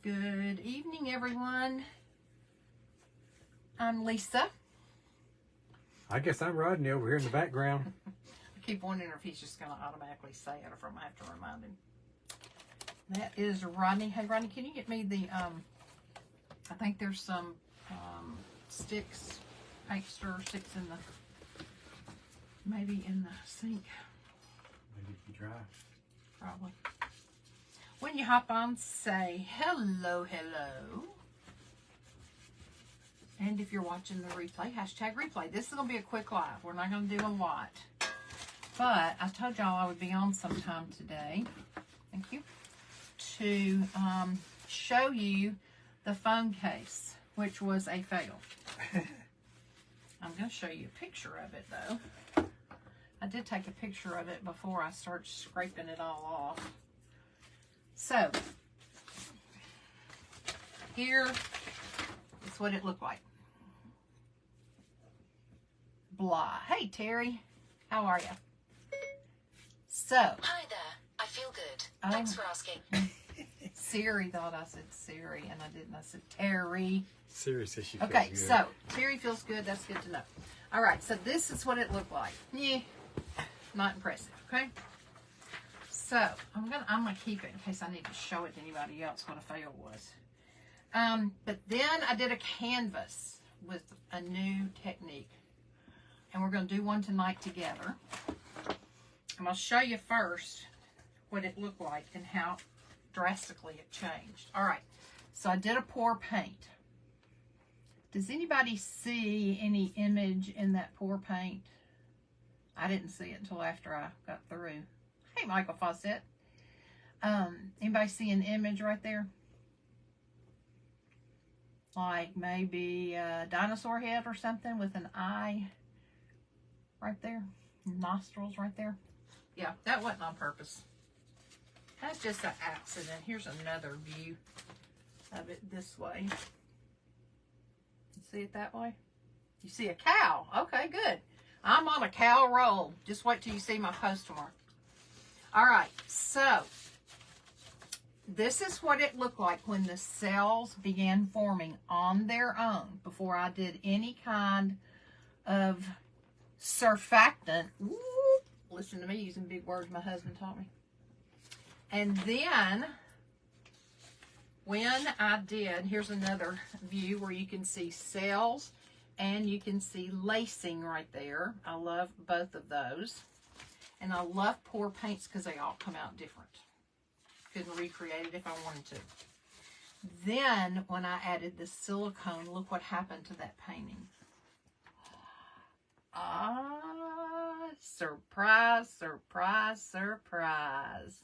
Good evening, everyone. I'm Lisa. I guess I'm Rodney over here in the background. I keep wondering if he's just going to automatically say it or if I'm going to have to remind him. That is Rodney. Hey, Rodney, can you get me the, I think there's some sticks, paint stir sticks in the, maybe in the sink. Maybe if you dry. Probably. When you hop on, say hello, hello. And if you're watching the replay, hashtag replay. This is going to be a quick live. We're not going to do a lot. But I told y'all I would be on sometime today. Thank you. To show you the phone case, which was a fail. I'm going to show you a picture of it, though. I did take a picture of it before I start scraping it all off. So, here is what it looked like. Blah. Hey, Terry. How are you? So. Hi there. I feel good. Thanks for asking. Siri thought I said Siri, and I didn't. I said Terry. Siri says she feels Okay, good. so Terry feels good. That's good to know. All right, so this is what it looked like. Yeah, not impressive. Okay. So I'm gonna keep it in case I need to show it to anybody else what a fail was. But then I did a canvas with a new technique, and we're gonna do one tonight together. And I'll show you first what it looked like and how drastically it changed. All right, so I did a pour paint. Does anybody see any image in that pour paint? I didn't see it until after I got through. Hey, Michael Fawcett. Anybody see an image right there? Like maybe a dinosaur head or something with an eye right there. Nostrils right there. Yeah, that wasn't on purpose. That's just an accident. Here's another view of it this way. You see it that way? You see a cow. Okay, good. I'm on a cow roll. Just wait till you see my post tomorrow. All right, so this is what it looked like when the cells began forming on their own before I did any kind of surfactant. Ooh, listen to me using big words my husband taught me. And then when I did, here's another view where you can see cells and you can see lacing right there. I love both of those. And I love pour paints because they all come out different. Couldn't recreate it if I wanted to. Then when I added the silicone, look what happened to that painting. Ah, surprise, surprise, surprise.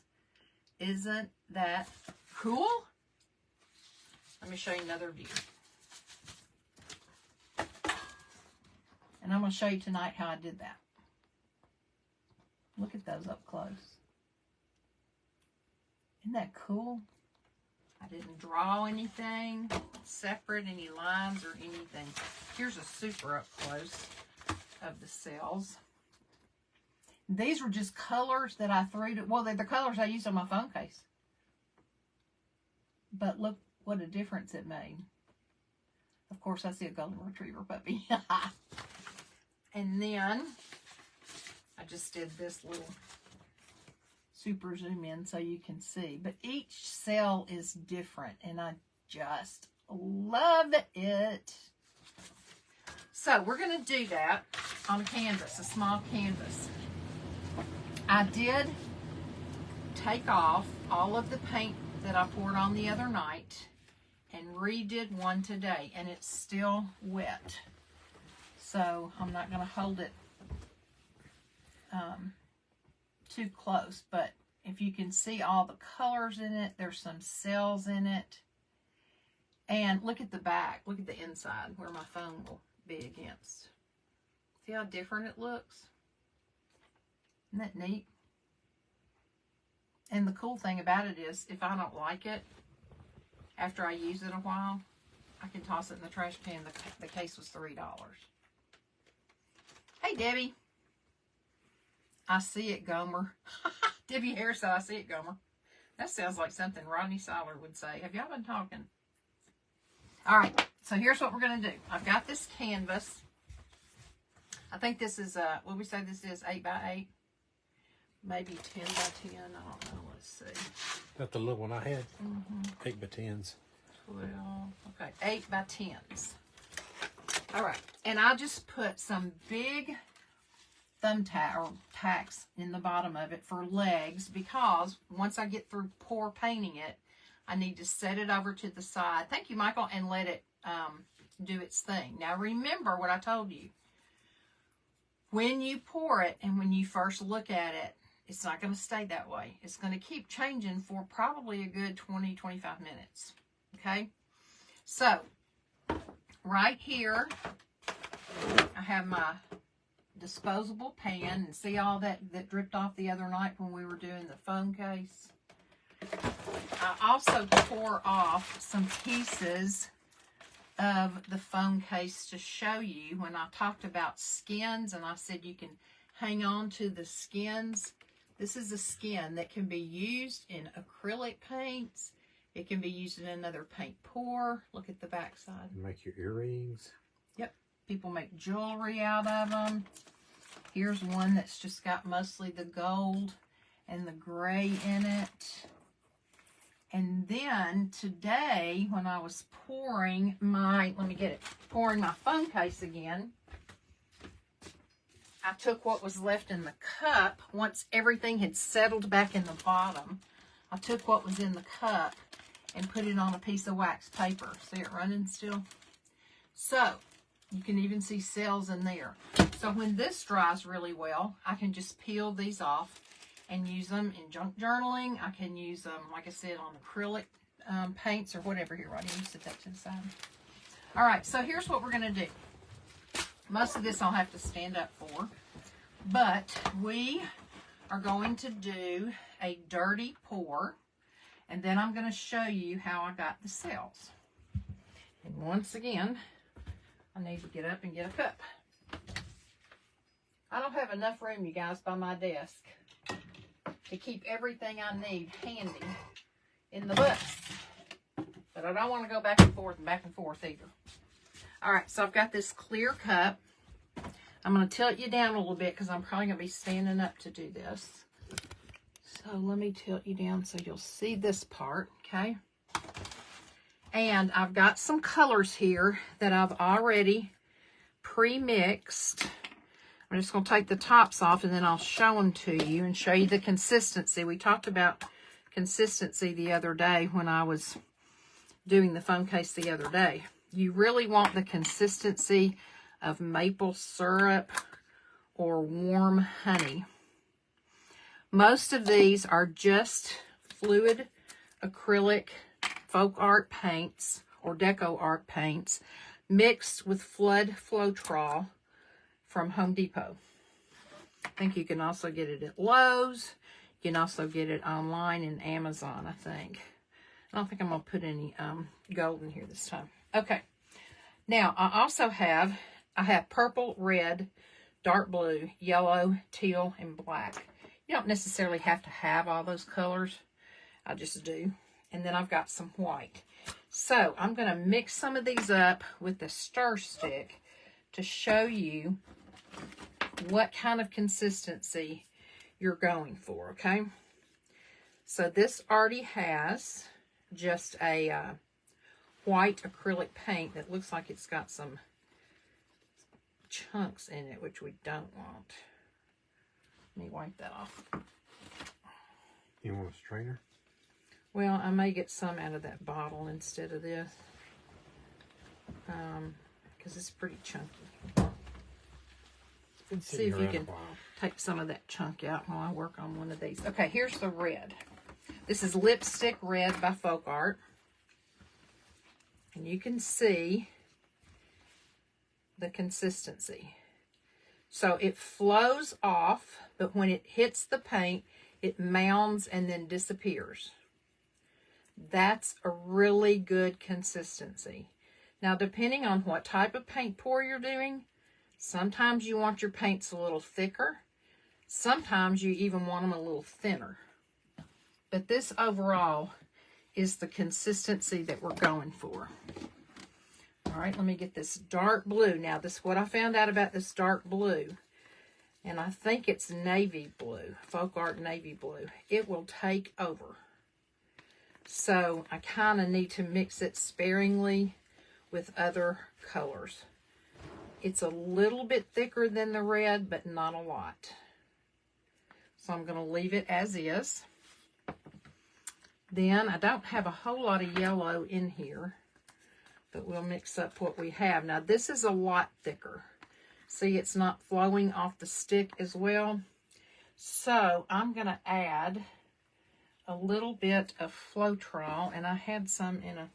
Isn't that cool? Let me show you another view. And I'm going to show you tonight how I did that. Look at those up close. Isn't that cool? I didn't draw anything separate, any lines or anything. Here's a super up close of the cells. These were just colors that I threw to, well, they're the colors I used on my phone case. But look what a difference it made. Of course, I see a golden retriever puppy. And then I just did this little super zoom in so you can see. But each cell is different, and I just love it. So we're going to do that on a canvas, a small canvas. I did take off all of the paint that I poured on the other night and redid one today, and it's still wet. So I'm not going to hold it too close, but if you can see all the colors in it, there's some cells in it. And look at the back, look at the inside where my phone will be against. See how different it looks? Isn't that neat? And the cool thing about it is, if I don't like it, after I use it a while, I can toss it in the trash can. The case was $3. Hey, Debbie. I see it, Gomer. Debbie Harris said, I see it, Gomer. That sounds like something Rodney Seiler would say. Have y'all been talking? All right, so here's what we're going to do. I've got this canvas. I think this is, what did we say this is, 8 by 8? Maybe 10 by 10. I don't know. Let's see. That's the little one I had. 8 by 10s. 12. Okay, 8 by 10s. All right, and I just put some big thumbtack or tacks in the bottom of it for legs, because once I get through pour painting it, I need to set it over to the side. Thank you, Michael, and let it do its thing. Now remember what I told you. When you pour it and when you first look at it, it's not going to stay that way. It's going to keep changing for probably a good 20-25 minutes. Okay? So, right here, I have my disposable pan, and see all that dripped off the other night when we were doing the phone case. I also pour off some pieces of the phone case to show you when I talked about skins, and I said you can hang on to the skins. This is a skin that can be used in acrylic paints. It can be used in another paint pour. Look at the back side. Make your earrings. Yep. People make jewelry out of them. Here's one that's just got mostly the gold and the gray in it. And then today, when I was pouring my, pouring my phone case again, I took what was left in the cup. Once everything had settled back in the bottom, I took what was in the cup and put it on a piece of wax paper. See it running still? So, you can even see cells in there. So when this dries really well, I can just peel these off and use them in junk journaling. I can use them, like I said, on acrylic paints or whatever. Here, Rodney, you set that to the side. All right, so here's what we're going to do. Most of this I'll have to stand up for, but we are going to do a dirty pour, and then I'm going to show you how I got the cells. And once again, I need to get up and get a cup. I don't have enough room, you guys, by my desk to keep everything I need handy in the bus. But I don't want to go back and forth either. All right, so I've got this clear cup. I'm going to tilt you down a little bit because I'm probably going to be standing up to do this. So let me tilt you down so you'll see this part, okay? And I've got some colors here that I've already pre-mixed. I'm just going to take the tops off and then I'll show them to you and show you the consistency. We talked about consistency the other day when I was doing the phone case the other day. You really want the consistency of maple syrup or warm honey. Most of these are just fluid acrylic folk art paints or deco art paints mixed with Flood Floetrol from Home Depot. I think you can also get it at Lowe's. You can also get it online in Amazon, I think. I don't think I'm going to put any gold in here this time. Okay. Now, I have purple, red, dark blue, yellow, teal, and black. You don't necessarily have to have all those colors. I just do. And then I've got some white. So, I'm going to mix some of these up with the stir stick to show you what kind of consistency you're going for, okay? So, this already has just a white acrylic paint that looks like it's got some chunks in it, which we don't want. Let me wipe that off. You want a strainer? Well, I may get some out of that bottle instead of this. Because it's pretty chunky. Let's see if you can take some of that chunk out while I work on one of these. Okay, here's the red. This is Lipstick Red by Folk Art. And you can see the consistency. So it flows off, but when it hits the paint, it mounds and then disappears. That's a really good consistency. Now, depending on what type of paint pour you're doing, sometimes you want your paints a little thicker. Sometimes you even want them a little thinner. But this overall is the consistency that we're going for. All right, let me get this dark blue. Now, this is what I found out about this dark blue. And I think it's navy blue, Folk Art navy blue. It will take over. So I kind of need to mix it sparingly with other colors. It's a little bit thicker than the red, but not a lot. So I'm going to leave it as is. Then I don't have a whole lot of yellow in here, but we'll mix up what we have. Now this is a lot thicker. See, it's not flowing off the stick as well. So I'm going to add a little bit of Floetrol, and I had some in a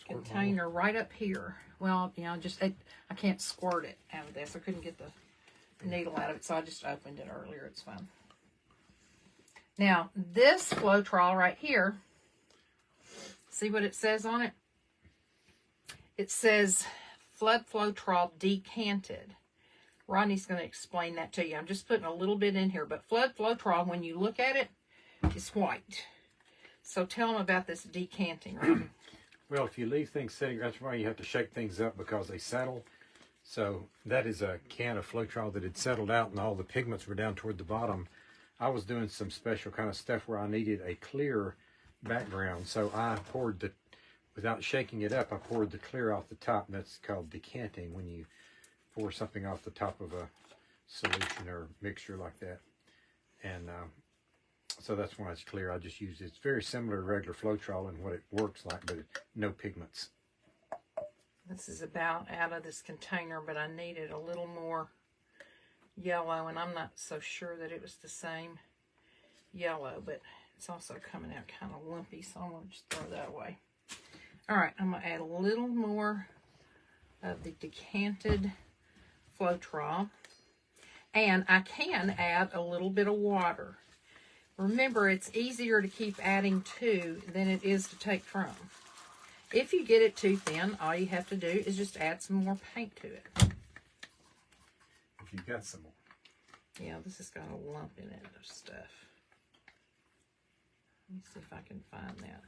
container right up here. Well, you know, I can't squirt it out of this. I couldn't get the needle out of it, so I just opened it earlier. It's fine. Now, this Floetrol right here, see what it says on it? It says Flood Floetrol decanted. Rodney's going to explain that to you. I'm just putting a little bit in here, but Flood Floetrol, when you look at it, it's white. So tell them about this decanting, Rodney. Well, if you leave things sitting, that's why you have to shake things up, because they settle. So that is a can of Floetrol that had settled out and all the pigments were down toward the bottom. I was doing some special kind of stuff where I needed a clear background. So I poured the, without shaking it up, I poured the clear off the top. And that's called decanting, when you pour something off the top of a solution or mixture like that. And so that's why it's clear. I just use it. It's very similar to regular Floetrol and what it works like, but no pigments. This is about out of this container, but I needed a little more yellow, and I'm not so sure that it was the same yellow, but it's also coming out kind of lumpy, so I'm going to just throw that away. All right, I'm going to add a little more of the decanted Floetrol, and I can add a little bit of water. Remember, it's easier to keep adding to than it is to take from. If you get it too thin, all you have to do is just add some more paint to it. If you've got some more. Yeah, this has got a lump in it of stuff. Let me see if I can find that.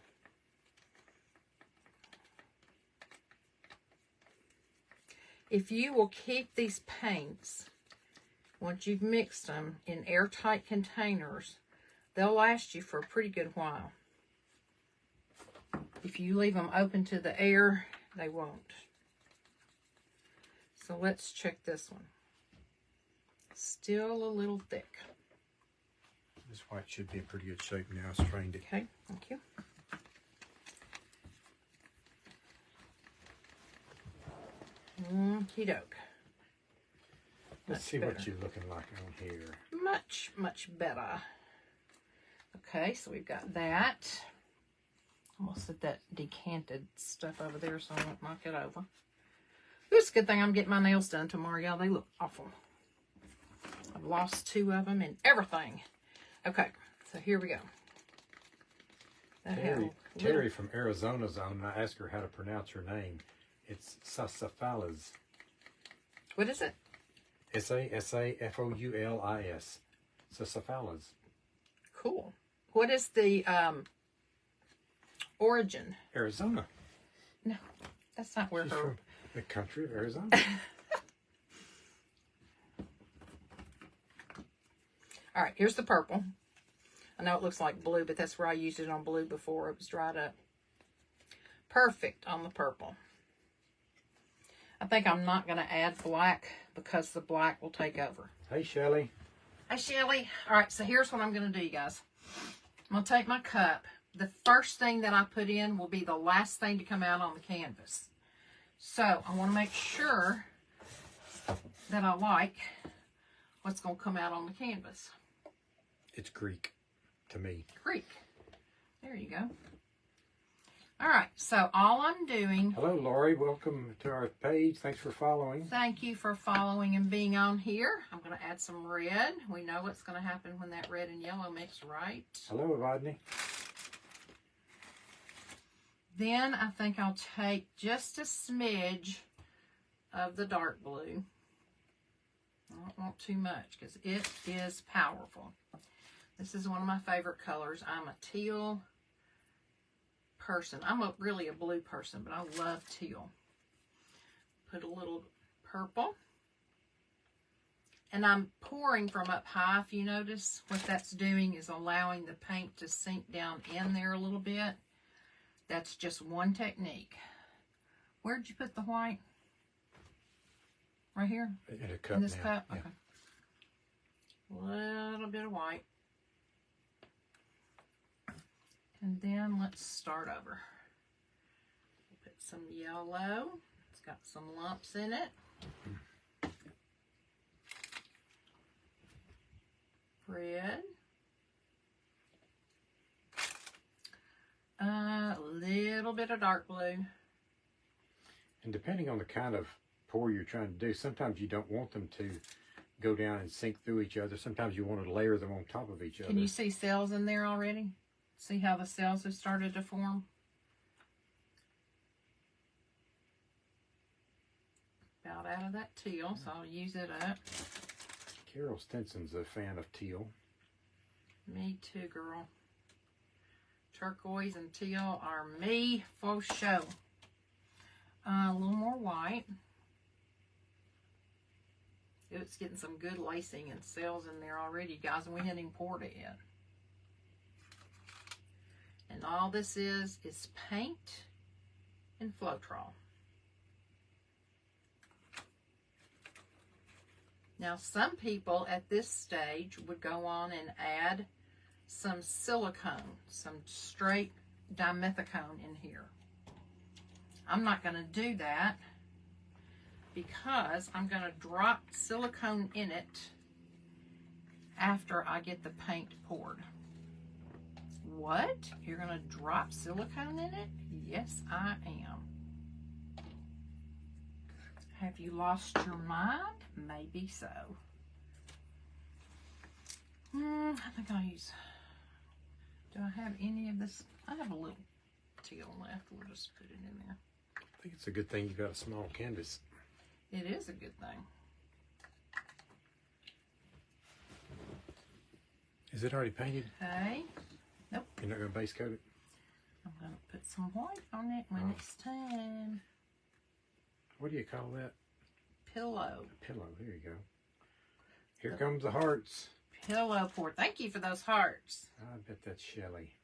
If you will keep these paints, once you've mixed them, in airtight containers, they'll last you for a pretty good while. If you leave them open to the air, they won't. So let's check this one. Still a little thick. This white should be in pretty good shape now. I strained it. Okay, thank you. Okie doke. Let's see what you're looking like on here. Much, much better. Okay, so we've got that. I'm going to set that decanted stuff over there so I won't knock it over. It's a good thing I'm getting my nails done tomorrow, y'all. They look awful. I've lost 2 of them and everything. Okay, so here we go. Terry from Arizona's on, and I asked her how to pronounce her name. It's Sasafoulis. What is it? Sasafoulis. Sasafoulis. Cool. What is the origin? Arizona. No, that's not where She's her... from the country of Arizona. All right, here's the purple. I know it looks like blue, but that's where I used it on blue before it was dried up. Perfect on the purple. I think I'm not going to add black because the black will take over. Hey, Shelly. Hey, Shelly. All right, so here's what I'm going to do, you guys. I'm going to take my cup. The first thing that I put in will be the last thing to come out on the canvas. So I want to make sure that I like what's going to come out on the canvas. It's Greek to me. Greek. There you go. All right, so all I'm doing... Hello, Lori. Welcome to our page. Thanks for following. Thank you for following and being on here. I'm going to add some red. We know what's going to happen when that red and yellow mix, right? Hello, Rodney. Then I think I'll take just a smidge of the dark blue. I don't want too much because it is powerful. This is one of my favorite colors. I'm a teal person. I'm really a blue person, but I love teal. Put a little purple. And I'm pouring from up high, if you notice. What that's doing is allowing the paint to sink down in there a little bit. That's just one technique. Where'd you put the white? Right here? In a cup. In this now. cup? Yeah. Okay. A little bit of white. And then let's start over. Put some yellow. It's got some lumps in it. Red. A little bit of dark blue. And depending on the kind of pour you're trying to do, sometimes you don't want them to go down and sink through each other. Sometimes you want to layer them on top of each other. Can you see cells in there already? See how the cells have started to form? About out of that teal, so I'll use it up. Carol Stinson's a fan of teal. Me too, girl. Turquoise and teal are me for show. A little more white. It's getting some good lacing and cells in there already, guys, and we hadn't even poured it yet. And all this is paint and Floetrol. Now, some people at this stage would go on and add some silicone, some straight dimethicone in here. I'm not going to do that because I'm going to drop silicone in it after I get the paint poured. What? You're going to drop silicone in it? Yes, I am. Have you lost your mind? Maybe so. I think I'll use... Do I have any of this? I have a little teal left. We'll just put it in there. I think it's a good thing you got a small canvas. It is a good thing. Is it already painted? Okay. Nope. You're not going to base coat it? I'm going to put some white on it when it's time. What do you call that? Pillow. A pillow. There you go. Here comes the hearts. Pillow pour. Thank you for those hearts. I bet that's Shelly.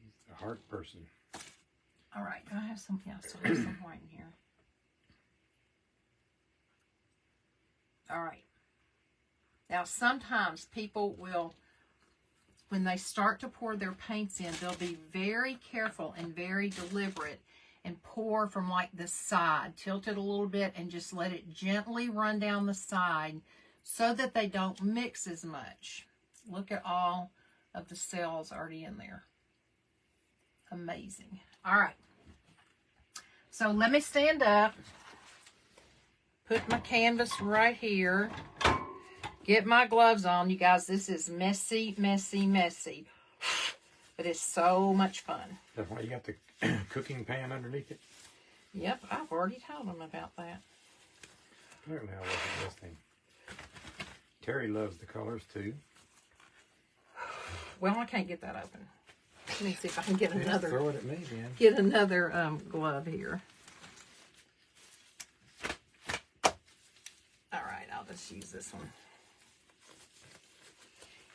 He's a heart person. All right. Do I have some? Yeah, so there's some white in here. All right. Now, sometimes people will, when they start to pour their paints in, they'll be very careful and very deliberate and pour from like the side. Tilt it a little bit and just let it gently run down the side so that they don't mix as much. Look at all of the cells already in there. Amazing. All right. So let me stand up. Put my canvas right here. Get my gloves on. You guys, this is messy, messy, messy. But it's so much fun. That's why you got the cooking pan underneath it? Yep, I've already told them about that. Apparently I wasn't listening. Terry loves the colors too. Well, I can't get that open. Let me see if I can get another. Throw it at me, man. Get another glove here. All right, I'll just use this one.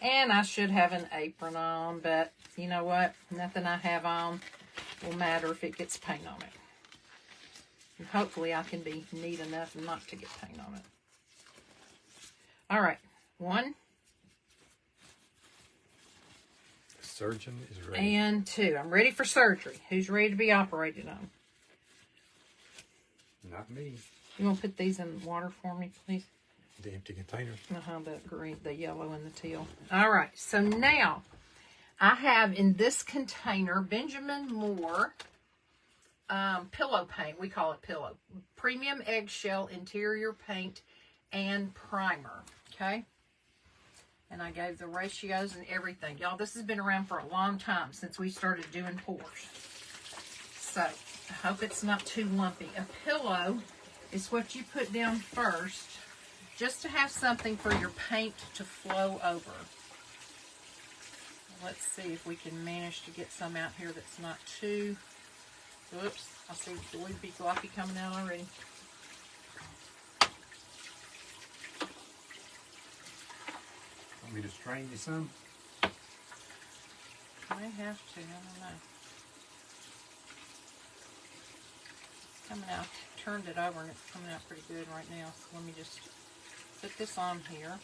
And I should have an apron on, but you know what? Nothing I have on will matter if it gets paint on it. And hopefully I can be neat enough not to get paint on it. All right, one. The surgeon is ready. And two. I'm ready for surgery. Who's ready to be operated on? Not me. You want to put these in water for me, please? The empty container. The green, the yellow, and the teal. All right. So now I have in this container Benjamin Moore pillow paint. We call it pillow. Premium eggshell interior paint and primer. Okay. And I gave the ratios and everything. Y'all, this has been around for a long time since we started doing pours. So I hope it's not too lumpy. A pillow is what you put down first just to have something for your paint to flow over. Let's see if we can manage to get some out here that's not too, oops, I see the would be gloppy coming out already. Want me to strain you some? I may have to, I don't know. It's coming out, turned it over and it's coming out pretty good right now. So let me just put this on here.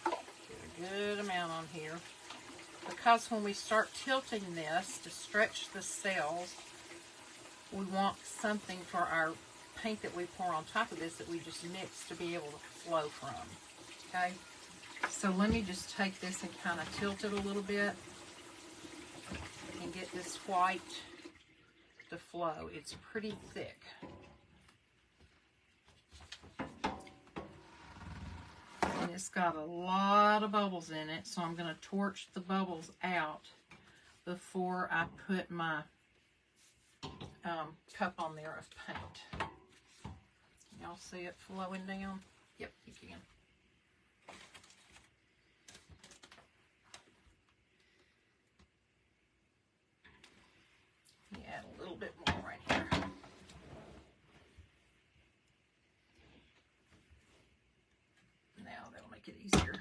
Get a good amount on here. Because when we start tilting this to stretch the cells, we want something for our paint that we pour on top of this that we just mix to be able to flow from. Okay? So let me just take this and kind of tilt it a little bit and get this white to flow. It's pretty thick. And it's got a lot of bubbles in it, so I'm going to torch the bubbles out before I put my cup on there of paint. Y'all see it flowing down? Yep, you can. Let me add a little bit more right here. Now that'll make it easier.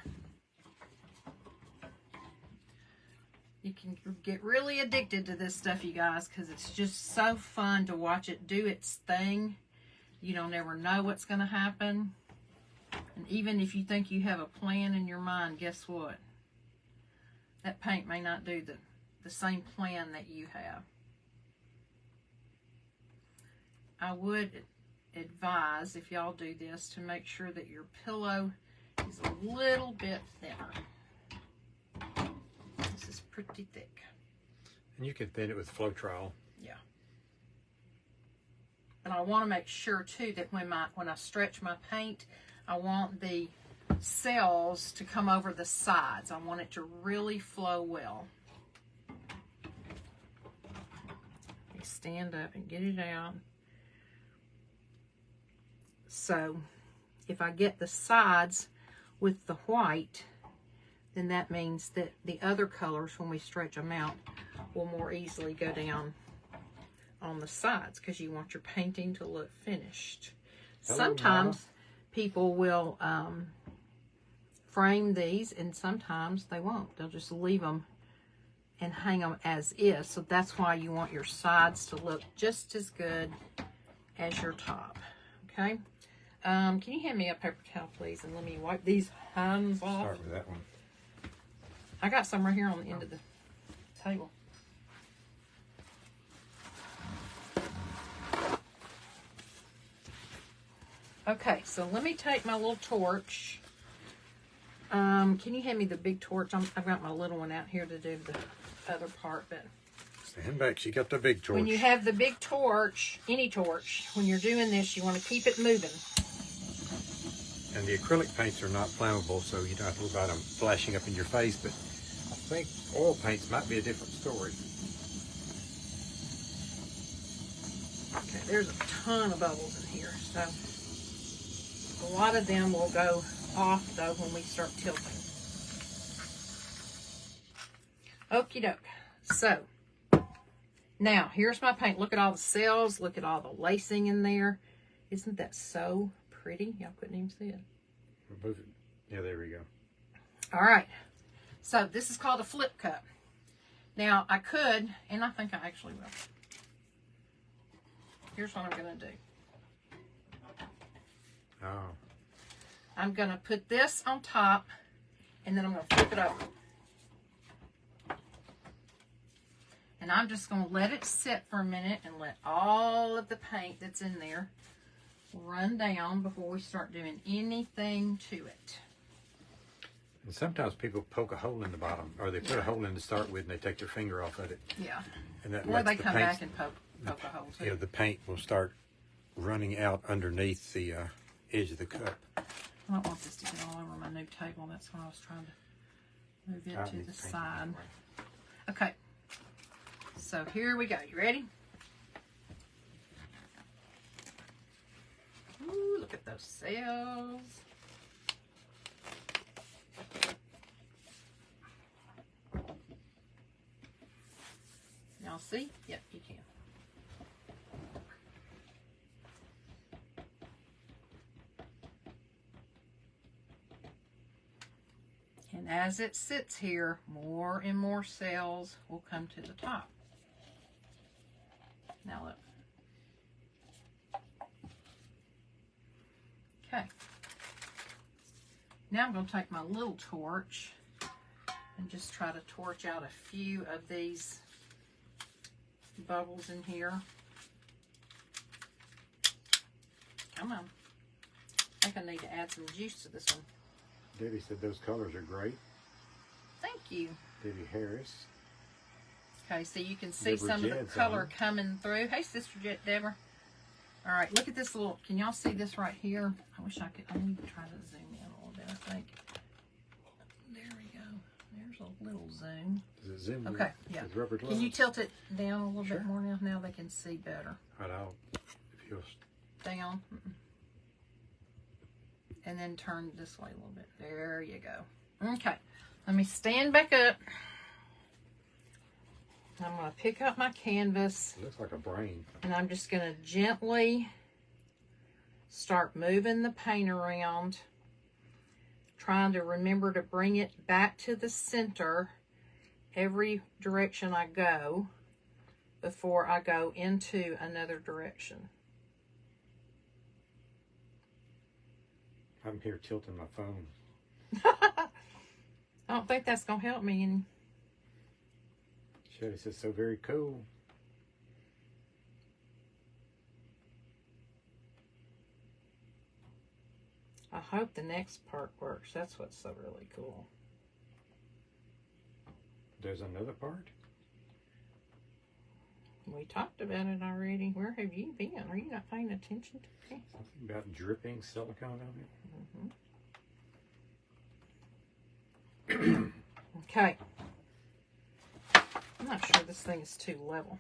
You can get really addicted to this stuff, you guys, because it's just so fun to watch it do its thing. You don't ever know what's going to happen. And even if you think you have a plan in your mind, guess what? That paint may not do the same plan that you have. I would advise, if y'all do this, to make sure that your pillow is a little bit thinner. This is pretty thick. And you can thin it with Floetrol. Yeah. And I want to make sure too that when I stretch my paint, I want the cells to come over the sides. I want it to really flow well. Let me stand up and get it out. So if I get the sides with the white, then that means that the other colors, when we stretch them out, will more easily go down on the sides, because you want your painting to look finished. Hello, sometimes Mama. People will frame these, and sometimes they won't. They'll just leave them and hang them as is. So that's why you want your sides to look just as good as your top. Okay? Can you hand me a paper towel, please, and let me wipe these hands off? Start with that one. I got some right here on the end of the table. Okay, so let me take my little torch. Can you hand me the big torch? I've got my little one out here to do the other part, but Stand back. She got the big torch. when you have the big torch, any torch, when you're doing this, you want to keep it moving. And the acrylic paints are not flammable, so you don't have to worry about them flashing up in your face. But I think oil paints might be a different story. Okay, there's a ton of bubbles in here, so a lot of them will go off though when we start tilting. Okie doke. So now here's my paint. Look at all the cells. Look at all the lacing in there. Isn't that so pretty? Y'all couldn't even see it. Move it. Yeah, there we go. All right. So this is called a flip cup. Now I could, and I think I actually will. Here's what I'm going to do. Oh. I'm going to put this on top, and then I'm going to flip it over. And I'm just going to let it sit for a minute and let all of the paint that's in there run down before we start doing anything to it. And sometimes people poke a hole in the bottom, or they put a hole in to start with, and they take their finger off of it. Yeah. And that Or lets they the come paint, back and poke a hole too. you know, the paint will start running out underneath the edge of the cup. I don't want this to get all over my new table. That's why I was trying to move it to the side. Okay. So here we go. You ready? Ooh, look at those cells. Y'all see? Yep, you can. And as it sits here, more and more cells will come to the top. Now look. Okay. Now I'm going to take my little torch and just try to torch out a few of these bubbles in here. Come on. I think I need to add some juice to this one. Debbie said those colors are great. Thank you. Debbie Harris. Okay, so you can see Deborah some of the Jed's color on. coming through. Hey, Sister Deborah. All right, look at this little, can y'all see this right here? I wish I could, I need to try to zoom in a little bit, I think. There we go. There's a little zoom. Does it zoom? Okay, yeah. With rubber gloves? Can you tilt it down a little Sure. bit more now? Now they can see better. Right out. If you'll... Down. And then turn this way a little bit. There you go. Okay, let me stand back up. I'm going to pick up my canvas. It looks like a brain. And I'm just going to gently start moving the paint around, trying to remember to bring it back to the center every direction I go before I go into another direction. I'm here tilting my phone. I don't think that's going to help me any. Shelly says, so very cool. I hope the next part works. That's what's so really cool. There's another part? We talked about it already. Where have you been? Are you not paying attention to me? Something about dripping silicone on it? Okay. I'm not sure this thing is too level.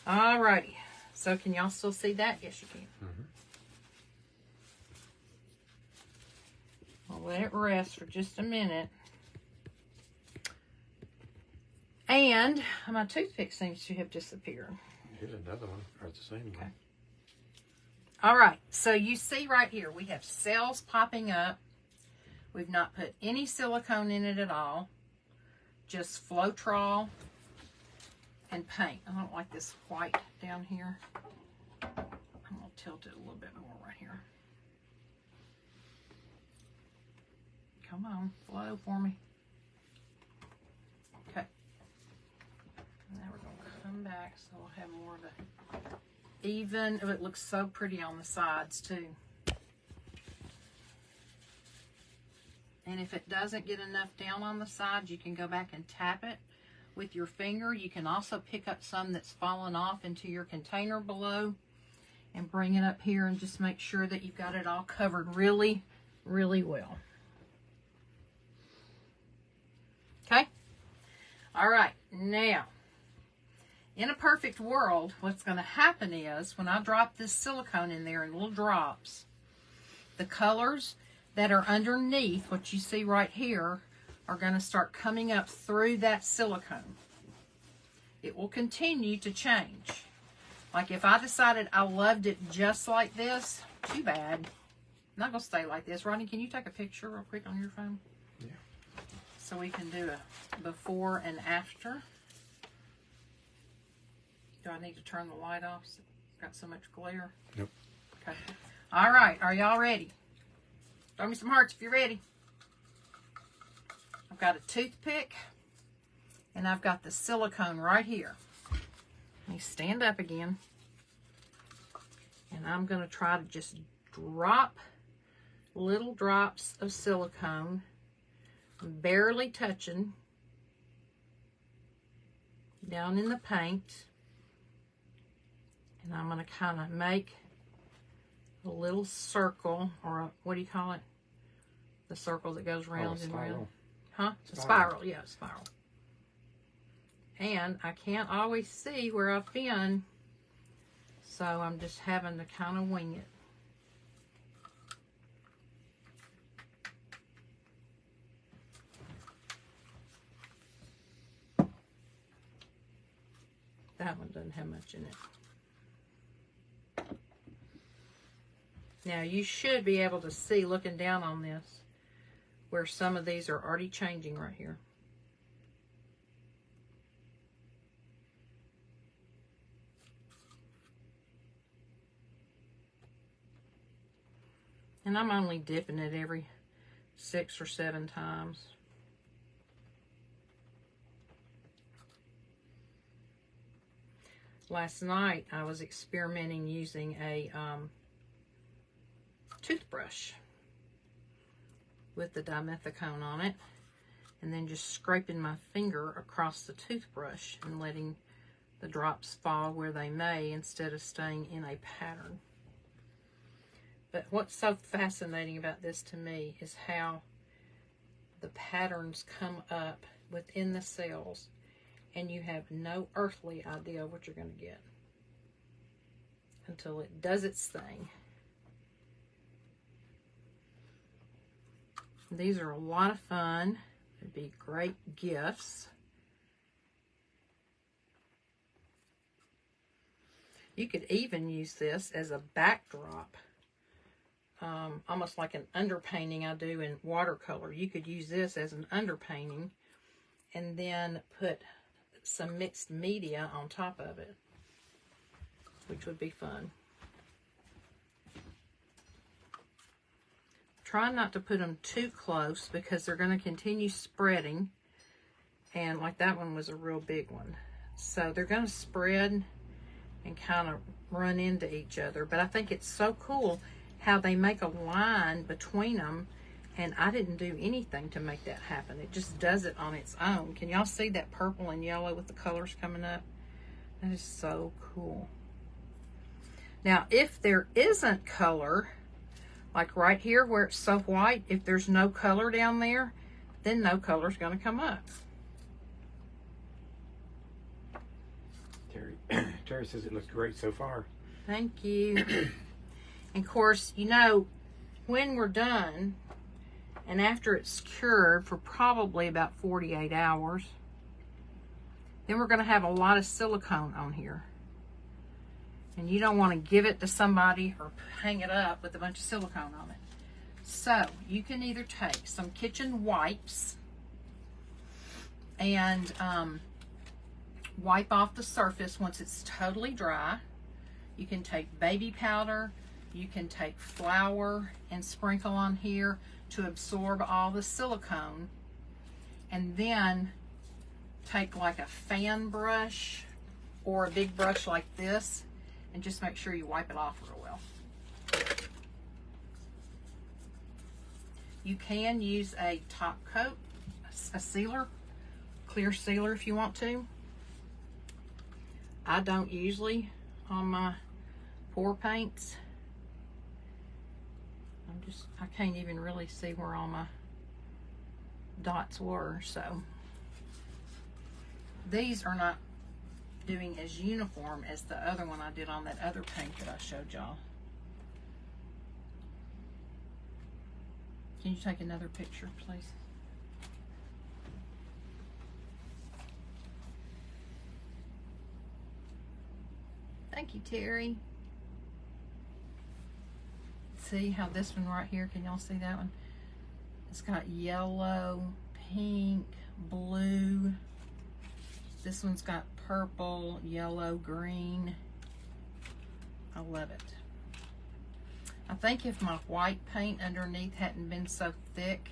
Alrighty. So can y'all still see that? Yes, you can. I'll let it rest for just a minute. And my toothpick seems to have disappeared. Here's another one. Or it's the same one. All right. So you see right here, we have cells popping up. We've not put any silicone in it at all. Just Floetrol and paint. I don't like this white down here. I'm going to tilt it a little bit more right here. Come on, flow for me. Okay. Now we're going to come back so we'll have more of a even. Oh, it looks so pretty on the sides too. And if it doesn't get enough down on the sides, you can go back and tap it with your finger. You can also pick up some that's fallen off into your container below and bring it up here and just make sure that you've got it all covered really, really well. Okay? All right, now, in a perfect world, what's going to happen is when I drop this silicone in there in little drops, the colors that are underneath, what you see right here, are going to start coming up through that silicone. It will continue to change. Like if I decided I loved it just like this, too bad. I'm not going to stay like this. Rodney, can you take a picture real quick on your phone? Yeah. So we can do a before and after. Do I need to turn the light off? It's got so much glare. Nope. Okay. All right. Are y'all ready? Throw me some hearts if you're ready. I've got a toothpick and I've got the silicone right here. Let me stand up again. And I'm going to try to just drop little drops of silicone, barely touching, down in the paint. And I'm going to kind of make a little circle, or a, what do you call it? The circle that goes round and round. Huh? A spiral. Yeah, a spiral. And I can't always see where I've been, so I'm just having to kind of wing it. That one doesn't have much in it. Now you should be able to see, looking down on this, where some of these are already changing right here. And I'm only dipping it every 6 or 7 times. Last night I was experimenting using a toothbrush with the dimethicone on it, and then just scraping my finger across the toothbrush and letting the drops fall where they may instead of staying in a pattern. But what's so fascinating about this to me is how the patterns come up within the cells, and you have no earthly idea what you're going to get until it does its thing. These are a lot of fun. It'd be great gifts. You could even use this as a backdrop. Almost like an underpainting I do in watercolor. You could use this as an underpainting and then put some mixed media on top of it, which would be fun. Try not to put them too close because they're going to continue spreading, and like that one was a real big one, so they're going to spread and kind of run into each other. But I think it's so cool how they make a line between them, and I didn't do anything to make that happen. It just does it on its own. Can y'all see that purple and yellow with the colors coming up? That is so cool. Now, if there isn't color, like right here where it's so white, if there's no color down there, then no color is going to come up. Terry says it looks great so far. Thank you. And of course, you know, when we're done, and after it's cured for probably about 48 hours, then we're going to have a lot of silicone on here. And you don't want to give it to somebody or hang it up with a bunch of silicone on it. So you can either take some kitchen wipes and wipe off the surface once it's totally dry. You can take baby powder. You can take flour and sprinkle on here to absorb all the silicone. And then take like a fan brush or a big brush like this and just make sure you wipe it off real well. You can use a top coat, a sealer, clear sealer if you want to. I don't usually on my pour paints. I can't even really see where all my dots were, so these are not doing as uniform as the other one I did on that other paint that I showed y'all. Can you take another picture, please? Thank you, Terry. See how this one right here, can y'all see that one? It's got yellow, pink, blue. This one's got purple, yellow, green. I love it. I think if my white paint underneath hadn't been so thick,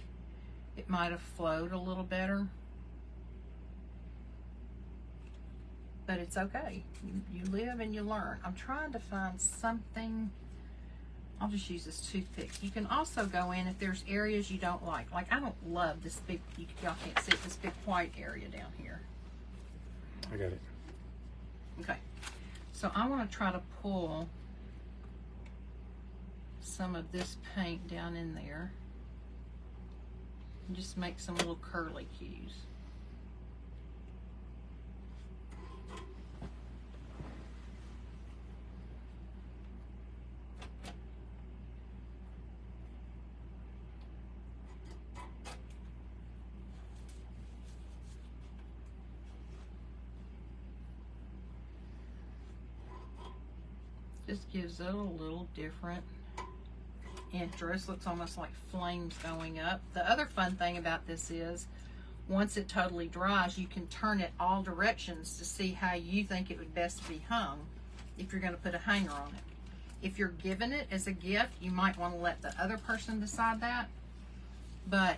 it might have flowed a little better. But it's okay. You live and you learn. I'm trying to find something. I'll just use this toothpick. You can also go in if there's areas you don't like. Like I don't love this big, y'all can't see it, this big white area down here. I got it. Okay. So I want to try to pull some of this paint down in there and just make some little curly cues. just gives it a little different interest. Looks almost like flames going up. The other fun thing about this is once it totally dries, you can turn it all directions to see how you think it would best be hung if you're going to put a hanger on it. If you're giving it as a gift, you might want to let the other person decide that. But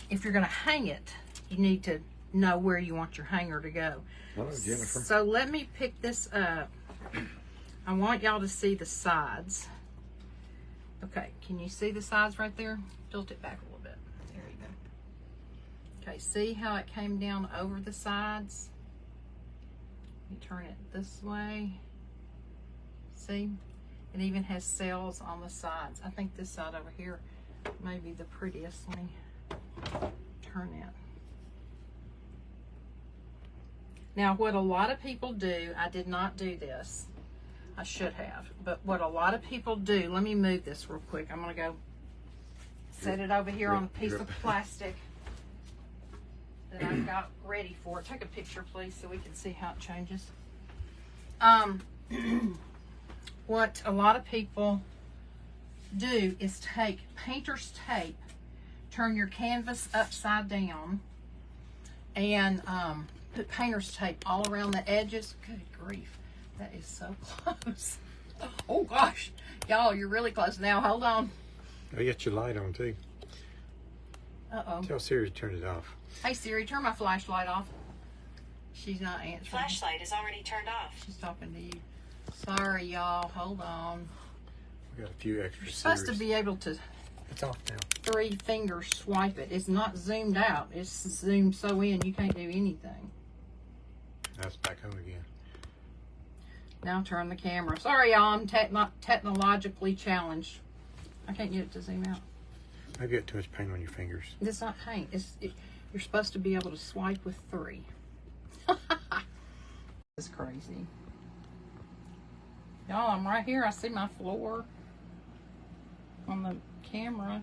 if you're going to hang it, you need to know where you want your hanger to go. Hello, Jennifer. So let me pick this up. I want y'all to see the sides. Okay, can you see the sides right there? Tilt it back a little bit. There you go. Okay, see how it came down over the sides? You turn it this way. See? It even has cells on the sides. I think this side over here may be the prettiest. Let me turn it. Now, what a lot of people do, I did not do this. I should have. But what a lot of people do, let me move this real quick. I'm going to go set it over here on a piece of plastic that I've got ready for it. Take a picture, please, so we can see how it changes. What a lot of people do is take painter's tape, turn your canvas upside down, and put painter's tape all around the edges. Good grief, that is so close. Oh gosh, y'all, you're really close now. Hold on. I got your light on too. Uh-oh. Tell Siri to turn it off. Hey Siri, turn my flashlight off. She's not answering. Flashlight is already turned off. She's talking to you. Sorry, y'all. Hold on. We got a few extra You're supposed series. to be able to It's off now. 3 fingers swipe it. It's not zoomed out. It's zoomed so in you can't do anything. Now it's back home again. Now turn the camera. Sorry, y'all. I'm technologically challenged. I can't get it to zoom out. Maybe you got too much paint on your fingers. It's not paint. You're supposed to be able to swipe with 3. It's crazy. Y'all, I'm right here. I see my floor on the camera.